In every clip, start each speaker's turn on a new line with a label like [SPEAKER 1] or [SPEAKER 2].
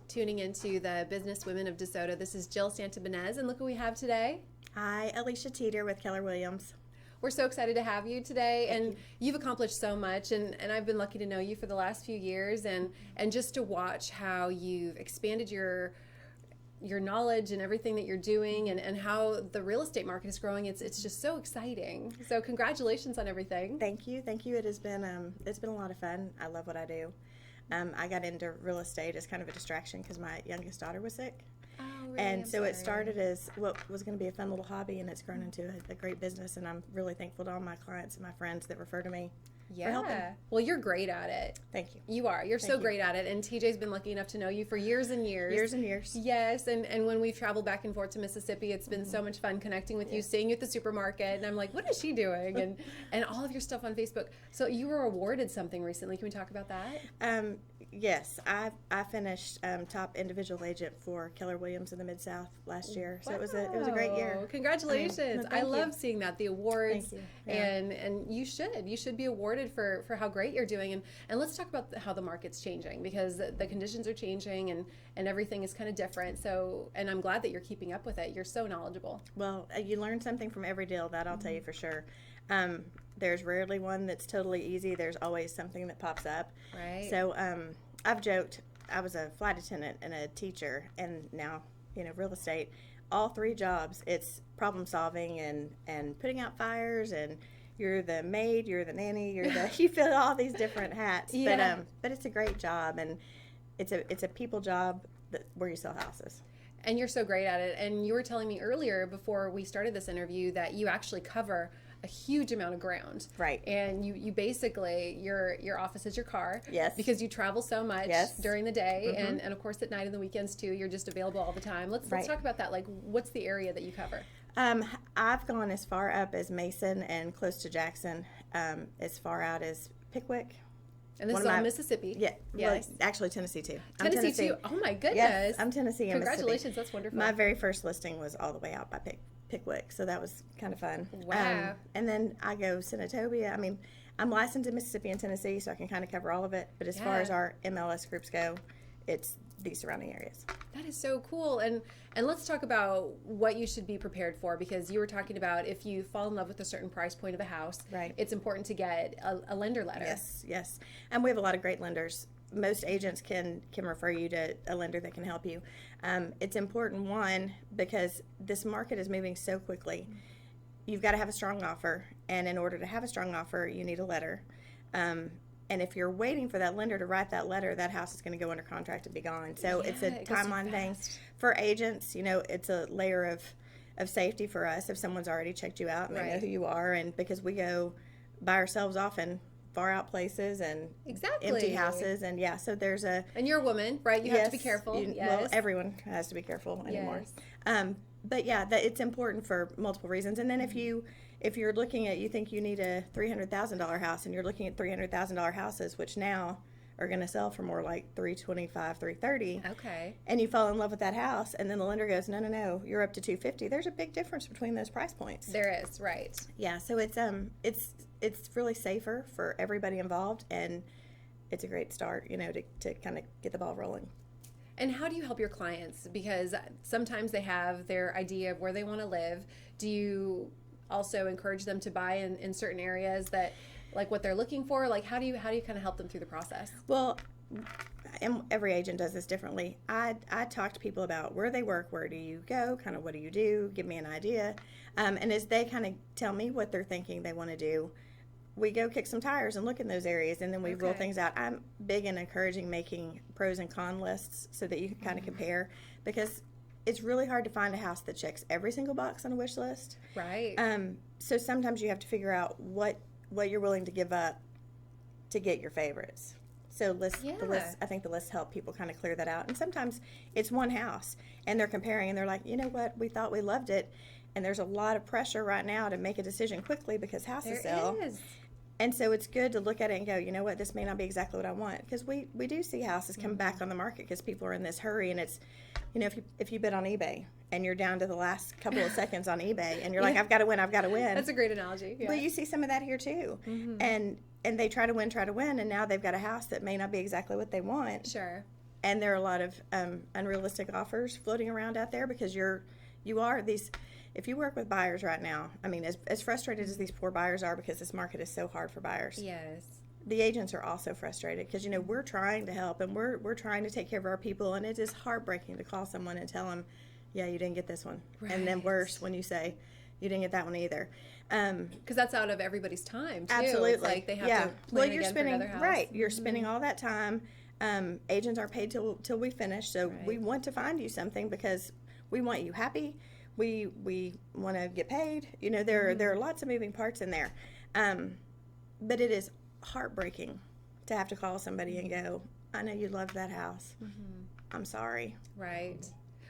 [SPEAKER 1] tuning into the Business Women of DeSoto. This is Jill Santibanez, and look who we have today.
[SPEAKER 2] Hi, Alicia Teeter with Keller Williams.
[SPEAKER 1] We're so excited to have you today, and you've accomplished so much, and I've been lucky to know you for the last few years, and just to watch how you've expanded your knowledge and everything that you're doing, and how the real estate market is growing. It's just so exciting. So congratulations on everything.
[SPEAKER 2] Thank you. It has been a lot of fun. I love what I do. I got into real estate as kind of a distraction because my youngest daughter was sick.
[SPEAKER 1] Oh, really?
[SPEAKER 2] And so it started as what was going to be a fun little hobby, and it's grown into a great business, and I'm really thankful to all my clients and my friends that refer to me for helping.
[SPEAKER 1] Well, you're great at it.
[SPEAKER 2] Thank you.
[SPEAKER 1] You are. You're so great at it, and TJ's been lucky enough to know you for years and years.
[SPEAKER 2] Years and years.
[SPEAKER 1] Yes, and when we've traveled back and forth to Mississippi, it's been so much fun connecting with you, seeing you at the supermarket, and I'm like, what is she doing? And all of your stuff on Facebook. So you were awarded something recently. Can we talk about that?
[SPEAKER 2] Yes, I finished top individual agent for Keller Williams in the Mid-South last year, so it was a great year.
[SPEAKER 1] Congratulations! I love seeing that, the awards,
[SPEAKER 2] Thank you. Yeah.
[SPEAKER 1] And you should be awarded for how great you're doing. And let's talk about how the market's changing, because the conditions are changing and everything is kind of different. So, and I'm glad that you're keeping up with it. You're so knowledgeable.
[SPEAKER 2] Well, you learn something from every deal, that I'll tell you for sure. There's rarely one that's totally easy. There's always something that pops up.
[SPEAKER 1] Right.
[SPEAKER 2] So I've joked, I was a flight attendant and a teacher, and now, real estate. All three jobs, it's problem solving and putting out fires, and you're the maid, you're the nanny, you fill all these different hats.
[SPEAKER 1] Yeah.
[SPEAKER 2] But it's a great job, and it's a people job where you sell houses.
[SPEAKER 1] And you're so great at it. And you were telling me earlier before we started this interview that you actually cover a huge amount of ground.
[SPEAKER 2] Right.
[SPEAKER 1] And you basically, your office is your car.
[SPEAKER 2] Yes.
[SPEAKER 1] Because you travel so much during the day,
[SPEAKER 2] Mm-hmm.
[SPEAKER 1] and of course at night and the weekends too. You're just available all the time. Let's talk about that. Like, what's the area that you cover?
[SPEAKER 2] I've gone as far up as Mason and close to Jackson, as far out as Pickwick.
[SPEAKER 1] And this is all Mississippi.
[SPEAKER 2] Yeah.
[SPEAKER 1] Yes.
[SPEAKER 2] Well, actually Tennessee too.
[SPEAKER 1] Tennessee too. Oh my goodness.
[SPEAKER 2] Yes, I'm Tennessee and
[SPEAKER 1] Congratulations.
[SPEAKER 2] Mississippi.
[SPEAKER 1] That's wonderful.
[SPEAKER 2] My very first listing was all the way out by Pickwick, so that was kind of fun.
[SPEAKER 1] Wow.
[SPEAKER 2] And then I go Senatobia. I mean, I'm licensed in Mississippi and Tennessee, so I can kind of cover all of it. But as far as our MLS groups go, it's these surrounding areas.
[SPEAKER 1] That is so cool. And let's talk about what you should be prepared for, because you were talking about if you fall in love with a certain price point of a house,
[SPEAKER 2] right,
[SPEAKER 1] it's important to get a lender letter.
[SPEAKER 2] Yes. And we have a lot of great lenders. Most agents can refer you to a lender that can help you. It's important, one, because this market is moving so quickly. You've got to have a strong offer, and in order to have a strong offer, you need a letter. And if you're waiting for that lender to write that letter, that house is going to go under contract and be gone. So it's a timeline thing. For agents, it's a layer of safety for us if someone's already checked you out and they know who you are. And because we go by ourselves often, far out places and empty houses, and so there's a...
[SPEAKER 1] And you're a woman, right? You have to be careful.
[SPEAKER 2] Well, everyone has to be careful anymore. But it's important for multiple reasons. And then if you're looking at, you think you need a $300,000 house, and you're looking at $300,000 houses, which now are going to sell for more like $325,000, $330,000.
[SPEAKER 1] Okay.
[SPEAKER 2] And you fall in love with that house, and then the lender goes, no, you're up to $250,000. There's a big difference between those price points.
[SPEAKER 1] There is, right?
[SPEAKER 2] Yeah. So it's really safer for everybody involved, and it's a great start, to kind of get the ball rolling.
[SPEAKER 1] And how do you help your clients? Because sometimes they have their idea of where they want to live. Do you also encourage them to buy in certain areas that, like, what they're looking for? Like, how do you kind of help them through the process?
[SPEAKER 2] Well, and every agent does this differently. I talk to people about where they work, where do you go, kind of what do you do, give me an idea. And as they kind of tell me what they're thinking they want to do, we go kick some tires and look in those areas, and then we roll things out. I'm big in encouraging making pros and con lists so that you can kind of compare, because it's really hard to find a house that checks every single box on a wish list.
[SPEAKER 1] Right.
[SPEAKER 2] So sometimes you have to figure out what you're willing to give up to get your favorites. So the list, I think the lists help people kind of clear that out. And sometimes it's one house, and they're comparing, and they're like, you know what, we thought we loved it, and there's a lot of pressure right now to make a decision quickly because houses sell.
[SPEAKER 1] There is.
[SPEAKER 2] And so it's good to look at it and go, you know what, this may not be exactly what I want. Because we do see houses come back on the market because people are in this hurry. And it's, if you bid on eBay and you're down to the last couple of seconds on eBay and you're like, I've got to win. That's
[SPEAKER 1] a great analogy. Yeah.
[SPEAKER 2] Well, you see some of that here too. And they try to win. And now they've got a house that may not be exactly what they want.
[SPEAKER 1] Sure.
[SPEAKER 2] And there are a lot of unrealistic offers floating around out there because if you work with buyers right now, I mean, as frustrated as these poor buyers are because this market is so hard for buyers.
[SPEAKER 1] Yes.
[SPEAKER 2] The agents are also frustrated because, you know, we're trying to help and we're trying to take care of our people, and it is heartbreaking to call someone and tell them, yeah, you didn't get this one.
[SPEAKER 1] Right.
[SPEAKER 2] And then worse when you say, you didn't get that one either.
[SPEAKER 1] Because that's out of everybody's time, too.
[SPEAKER 2] Absolutely.
[SPEAKER 1] It's like they have to plan again for another house.
[SPEAKER 2] Right. You're spending all that time. Agents aren't paid till we finish, so we want to find you something because we want you happy. We want to get paid. You know, there are lots of moving parts in there. But it is heartbreaking to have to call somebody and go, I know you loved that house. I'm sorry.
[SPEAKER 1] Right.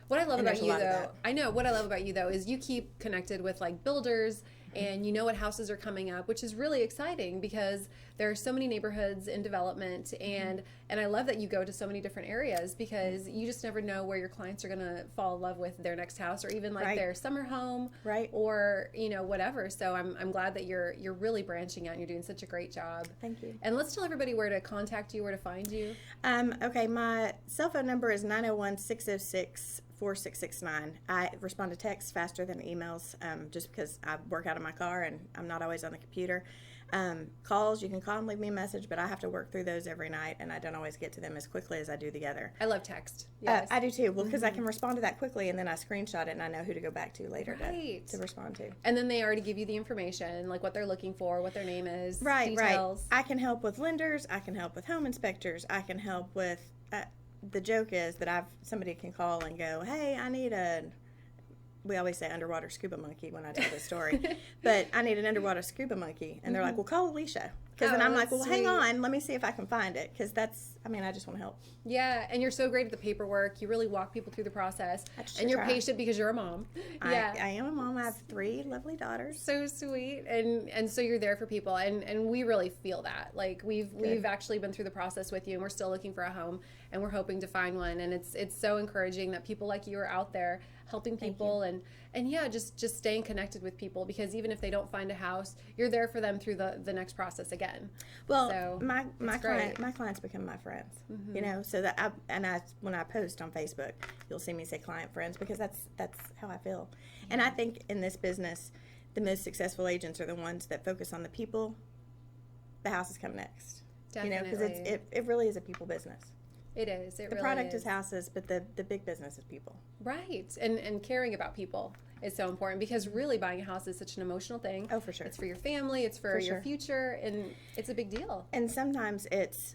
[SPEAKER 1] What I love about you, though, I know what I love about you, though, is you keep connected with like builders and you know what houses are coming up, which is really exciting because there are so many neighborhoods in development, and I love that you go to so many different areas because you just never know where your clients are going to fall in love with their next house or even like their summer home or, you know, whatever. So I'm glad that you're really branching out and you're doing such a great job.
[SPEAKER 2] Thank you.
[SPEAKER 1] And let's tell everybody where to contact you, where to find you.
[SPEAKER 2] Okay, my cell phone number is 901-606-4669. I respond to texts faster than emails just because I work out of my car and I'm not always on the computer. Calls, you can call and leave me a message, but I have to work through those every night, and I don't always get to them as quickly as I do the other.
[SPEAKER 1] I love text. Yes.
[SPEAKER 2] I do too. Well, because I can respond to that quickly, and then I screenshot it, and I know who to go back to later to respond to.
[SPEAKER 1] And then they already give you the information, like what they're looking for, what their name is,
[SPEAKER 2] details.
[SPEAKER 1] Right.
[SPEAKER 2] I can help with lenders. I can help with home inspectors. I can help with... the joke is that somebody can call and go, hey, I need we always say underwater scuba monkey when I tell this story, but I need an underwater scuba monkey. And they're like, well, call Alicia. Because then I'm like, well, hang on, let me see if I can find it. Because I just want to help.
[SPEAKER 1] Yeah, and you're so great at the paperwork. You really walk people through the process. And you're patient because you're a mom.
[SPEAKER 2] Yeah, I am a mom. I have 3 lovely daughters.
[SPEAKER 1] So sweet. And so you're there for people. And we really feel that. Like, we've actually been through the process with you, and we're still looking for a home, and we're hoping to find one. And it's so encouraging that people like you are out there helping people and yeah, just staying connected with people, because even if they don't find a house, you're there for them through the next process again.
[SPEAKER 2] Well,
[SPEAKER 1] so
[SPEAKER 2] my clients become my friends, you know, so that when I post on Facebook, you'll see me say client friends, because that's how I feel. And I think in this business, the most successful agents are the ones that focus on the people. The houses come next.
[SPEAKER 1] Definitely.
[SPEAKER 2] You know, because it really is a people business.
[SPEAKER 1] It is. The
[SPEAKER 2] really product is houses, but the big business is people.
[SPEAKER 1] Right. And caring about people is so important, because really buying a house is such an emotional thing.
[SPEAKER 2] Oh, for sure.
[SPEAKER 1] It's for your family. It's for your future. And it's a big deal.
[SPEAKER 2] And sometimes it's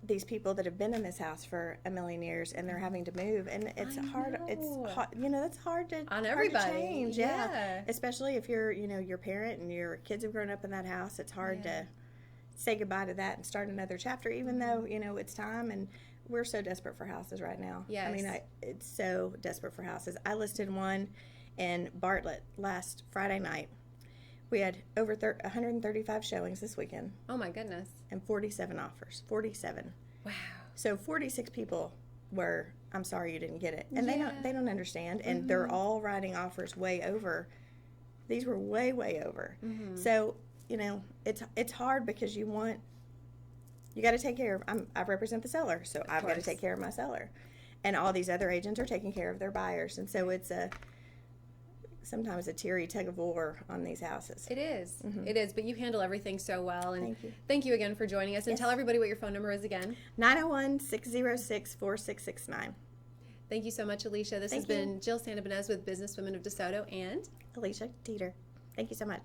[SPEAKER 2] these people that have been in this house for a million years, and they're having to move. And it's hard. It's hard. You know, that's hard to change. Yeah. Especially if you're, you know, your parent and your kids have grown up in that house. It's hard to say goodbye to that and start another chapter, even though, you know, it's time. And we're so desperate for houses right now.
[SPEAKER 1] Yes.
[SPEAKER 2] I mean, it's so desperate for houses. I listed one in Bartlett last Friday night. We had over 135 showings this weekend.
[SPEAKER 1] Oh, my goodness.
[SPEAKER 2] And 47 offers. 47.
[SPEAKER 1] Wow.
[SPEAKER 2] So 46 people were, I'm sorry you didn't get it. And they don't understand. And they're all writing offers way over. These were way, way over. So, you know, it's hard because you got to take care of, I represent the seller, so I've got to take care of my seller. And all these other agents are taking care of their buyers. And so it's sometimes a teary tug of war on these houses.
[SPEAKER 1] It is. It is, but you handle everything so well. And
[SPEAKER 2] thank you
[SPEAKER 1] again for joining us. And tell everybody what your phone number is again.
[SPEAKER 2] 901-606-4669.
[SPEAKER 1] Thank you so much, Alicia. This has been Jill Santibanez with Business Women of DeSoto and
[SPEAKER 2] Alicia Teeter. Thank you so much.